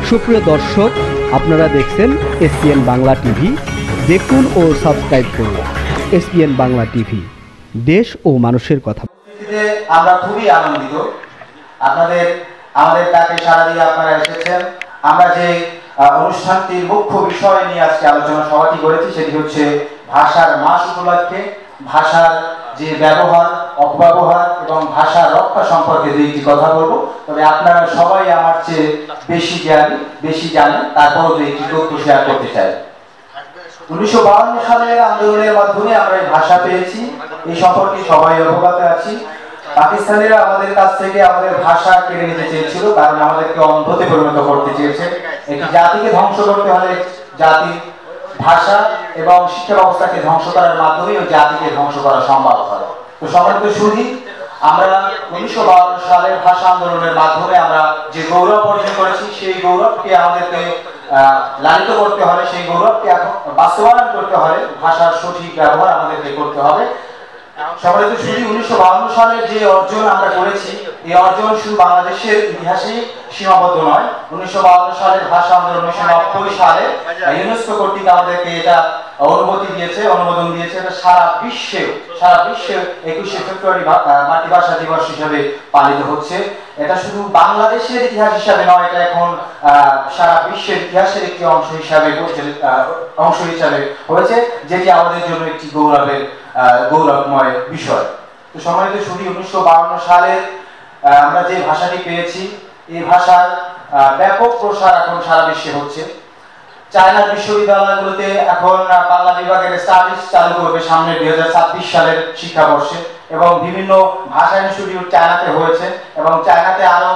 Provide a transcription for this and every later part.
সুপ্রিয় দর্শক, আপনারা দেখছেন এসপিএন বাংলা টিভি। দেখুন ও সাবস্ক্রাইব করুন এসপিএন বাংলা টিভি, দেশ ও মানুষের কথা। আমরা খুবই আনন্দিত আমাদের ডাকে সাড়া দিয়ে আপনারা এসেছেন। আমরা যে অনুষ্ঠানটির মুখ্য বিষয় নিয়ে আজকে আলোচনা সভাটি করেছি সেটি হচ্ছে ভাষার মাস উপলক্ষে ভাষার যে ব্যবহার, অপব্যবহার এবং ভাষা রক্ষা সম্পর্কে দুইটি কথা বলবো। তবে আপনারা সবাই আমার চেয়ে বেশি জানেন, তারপরও দুইটি তথ্য শেয়ার করতে চাই। 1952 সালের আন্দোলনের মাধ্যমে আমরা এই ভাষা পেয়েছি, এই সম্পর্কে সবাই অবগত আছি। পাকিস্তানিরা আমাদের কাছ থেকে আমাদের ভাষা কেড়ে নিতে চেয়েছিল, কারণ আমাদেরকে অন্ধতে পরিণত করতে চেয়েছে। একটি জাতিকে ধ্বংস করতে হলে জাতির ভাষা এবং শিক্ষা ব্যবস্থাকে ধ্বংস করার মাধ্যমে ওই জাতিকে ধ্বংস করা সম্ভব হয়। তো সম্মানিত সুধী, আমরা 1952 সালের ভাষা আন্দোলনের মাধ্যমে আমরা যে গৌরব অর্জন করেছি, সেই গৌরবকে আমাদেরকে লালিত করতে হলে, সেই গৌরবকে বাস্তবায়ন করতে হলে ভাষার সঠিক ব্যবহার আমাদেরকে করতে হবে। সম্মানিত সুধী, 1952 সালে যে অর্জন আমরা করেছি, এই অর্জন শুধু বাংলাদেশের ইতিহাসে সীমাবদ্ধ নয়। 1952 সালের ভাষা আন্দোলন 1990 সালে ইউনেস্কো কর্তৃক আমাদেরকে এটা অনুমোদন দিয়েছে। এটা সারা বিশ্বে 21শে ফেব্রুয়ারি মাতৃভাষা দিবস হিসেবে পালিত হচ্ছে। এটা শুধু বাংলাদেশের ইতিহাস হিসাবে নয়, এটা এখন সারা বিশ্বের ইতিহাসের একটি অংশ হিসাবে হয়েছে, যেটি আমাদের জন্য একটি গৌরবময় বিষয়। তো সম্মানিত সুধী, 1952 সালে আমরা যে ভাষাটি পেয়েছি, এই ভাষার ব্যাপক প্রসার এখন সারা বিশ্বে হচ্ছে। চায়নার বিশ্ববিদ্যালয়গুলোতে এখন বাংলা বিভাগের স্টাডিজ চালু করবে সামনে 2026 সালের শিক্ষাবর্ষে, এবং বিভিন্ন ভাষা ইনস্টিটিউট চায়নাতে হয়েছে, এবং চায়নাতে আরো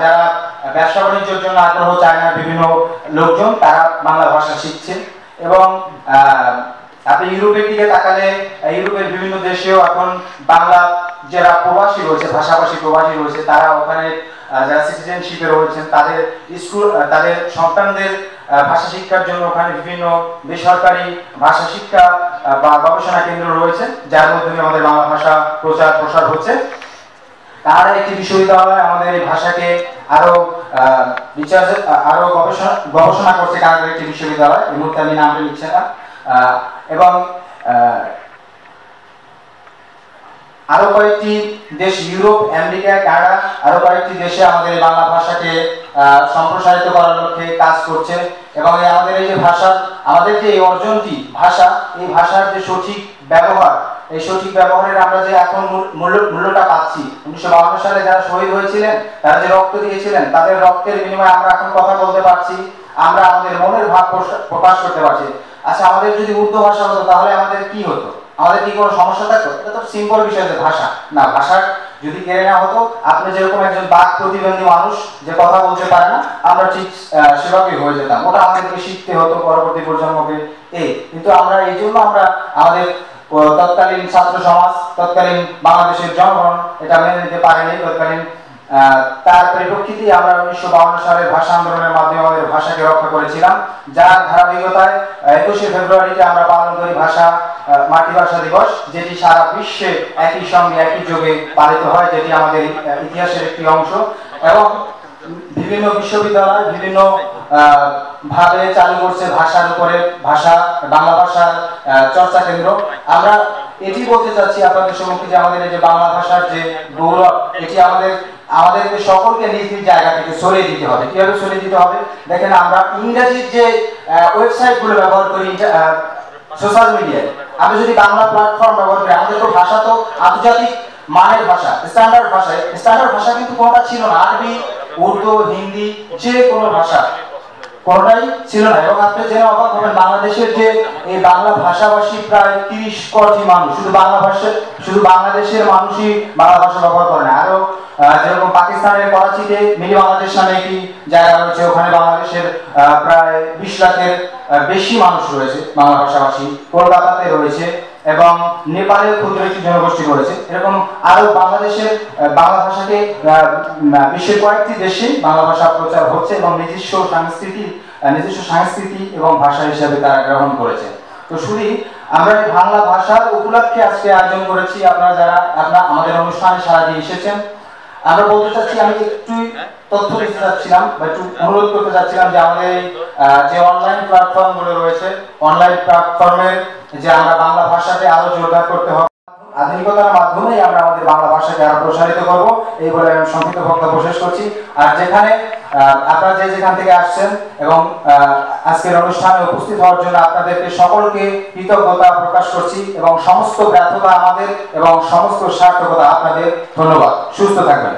যারা ব্যবসা বাণিজ্যের জন্য আগ্রহ, চায়নার বিভিন্ন লোকজন তারা বাংলা ভাষা শিখছে। এবং আপনি ইউরোপের দিকে তাকালে ইউরোপের বিভিন্ন দেশেও এখন বাংলা যারা প্রবাসী রয়েছে, ভাষাভাষী প্রবাসী রয়েছে, তারা ওখানে যারা সিটিজেনশিপে রয়েছেন তাদের সন্তানদের ভাষা শিক্ষার জন্য ওখানে বিভিন্ন বেসরকারি ভাষা শিক্ষা বা গবেষণা কেন্দ্র রয়েছে, যার মাধ্যমে আমাদের বাংলা ভাষা প্রসার হচ্ছে। তার একটি বিশ্ববিদ্যালয় আমাদের এই ভাষাকে আরো গবেষণা করছে, কানাডার একটি বিশ্ববিদ্যালয়, এই মুহূর্তে আমি নামটা লিখছি না। এবং আরো কয়েকটি দেশ, ইউরোপ, আমেরিকা, কানাডা, আরো কয়েকটি দেশে আমাদের বাংলা ভাষাকে সম্প্রসারিত করার লক্ষ্যে কাজ করছে। এবং আমাদের এই যে আমাদের যে এই অর্জনটি ভাষা, এই ভাষার যে সঠিক ব্যবহার, এই সঠিক ব্যবহারের আমরা যে এখন মূল্যটা পাচ্ছি। 1952 সালে যারা শহীদ হয়েছিলেন, তারা যে রক্ত দিয়েছিলেন, তাদের রক্তের বিনিময়ে আমরা এখন কথা বলতে পারছি, আমরা আমাদের মনের ভাব প্রকাশ করতে পারছি। আচ্ছা, আমাদের যদি উর্দু ভাষা হতো তাহলে আমাদের কি হতো? আমাদের কি কোনো সমস্যা থাকতো? এটা তো সিম্পল বিষয় যে ভাষা না, ভাষার যদি কেড়ে নেওয়া হতো, আপনি যেরকম একজন বাক প্রতিবন্ধী মানুষ যে কথা বলতে পারে না, আমরা ঠিক সেভাবেই হয়ে যেতাম। ওটা আমাদেরকে শিখতে হতো পরবর্তী প্রজন্মকে। কিন্তু আমরা এই জন্য আমাদের তৎকালীন ছাত্র সমাজ, তৎকালীন বাংলাদেশের জনগণ এটা মেনে নিতে পারেনি। তৎকালীন তার পরিপ্রেক্ষিতে আমরা 1952 সালের ভাষা আন্দোলনের মাধ্যমে আমাদের ভাষাকে রক্ষা করেছিলাম, যার ধারাবাহিকতায় 21শে ফেব্রুয়ারিতে আমরা পালন করি মাতৃভাষা দিবস, যেটি সারা বিশ্বে একই সঙ্গে একই যোগে পালিত হয়, যেটি আমাদের ইতিহাসের একটি অংশ। এবং বিভিন্ন বিশ্ববিদ্যালয় বিভিন্ন ভাবে চালু করছে ভাষার উপরে বাংলা ভাষার চর্চা কেন্দ্র। আমরা এটি বলতে চাচ্ছি আপনাদের সম্মুখে যে আমাদের এই যে বাংলা ভাষার যে গৌরব, এটি আমাদেরকে সকলকে নিজ নিজ জায়গা থেকে সরিয়ে দিতে হবে। কিভাবে সরিয়ে দিতে হবে? দেখেন, আমরা ইংরেজির যে ওয়েবসাইটগুলো ব্যবহার করি সোশ্যাল মিডিয়ায়, আমি যদি বাংলা প্ল্যাটফর্ম ব্যবহার করি, আমাদের তো ভাষা তো আন্তর্জাতিক মানের ভাষা, স্ট্যান্ডার্ড ভাষা কিন্তু কোনটা ছিল না। আরবি, উর্দু, হিন্দি, যে কোনো ভাষা কোনটাই ছিল না। এবং আপনি জেনে অবাক হবেন, বাংলাদেশের যে এই বাংলা ভাষাভাষী প্রায় 30 কোটি মানুষ, শুধু বাংলাদেশের মানুষই বাংলা ভাষা ব্যবহার করে না। আরো যেরকম পাকিস্তানের করাচিতে মিলি বাংলাদেশ নামে একটি জায়গা রয়েছে, ওখানে বাংলাদেশের প্রায় 20 লাখের বেশি মানুষ রয়েছে বাংলা ভাষাভাষী। কলকাতাতে রয়েছে, এবং নেপালের ক্ষুদ্র একটি জনগোষ্ঠী রয়েছে। এরকম আরো বাংলাদেশের বাংলা ভাষাকে বিশ্বের কয়েকটি দেশে বাংলা ভাষা প্রচার হচ্ছে, এবং নিজস্ব সংস্কৃতি এবং ভাষা হিসেবে তারা গ্রহণ করেছে। তো শুধু আমরা বাংলা ভাষার উপলক্ষে আজকে আয়োজন করেছি। আপনারা যারা আমাদের অনুষ্ঠানে সারা দিয়ে এসেছেন, আমরা বলতে চাচ্ছি, আমি একটু তথ্য দিতে চাচ্ছিলাম বা একটু অনুরোধ করতে চাচ্ছিলাম যে আমাদের যে অনলাইন প্ল্যাটফর্মগুলো রয়েছে, অনলাইন প্ল্যাটফর্মের যে আমরা বাংলা ভাষাকে আরো জোরদার করতে হবে, আধুনিকতার মাধ্যমেই আমরা আমাদের বাংলা ভাষাকে আরো প্রসারিত করব, এই বলে আমি সংক্ষিপ্ত বক্তব্য শেষ করছি। আর যেখানে আপনারা যেখান থেকে আসছেন এবং আজকের অনুষ্ঠানে উপস্থিত হওয়ার জন্য আপনাদেরকে সকলকে কৃতজ্ঞতা প্রকাশ করছি এবং সমস্ত ব্যর্থতা আমাদের এবং সমস্ত সার্থকতা আপনাদের। ধন্যবাদ। সুস্থ থাকবেন।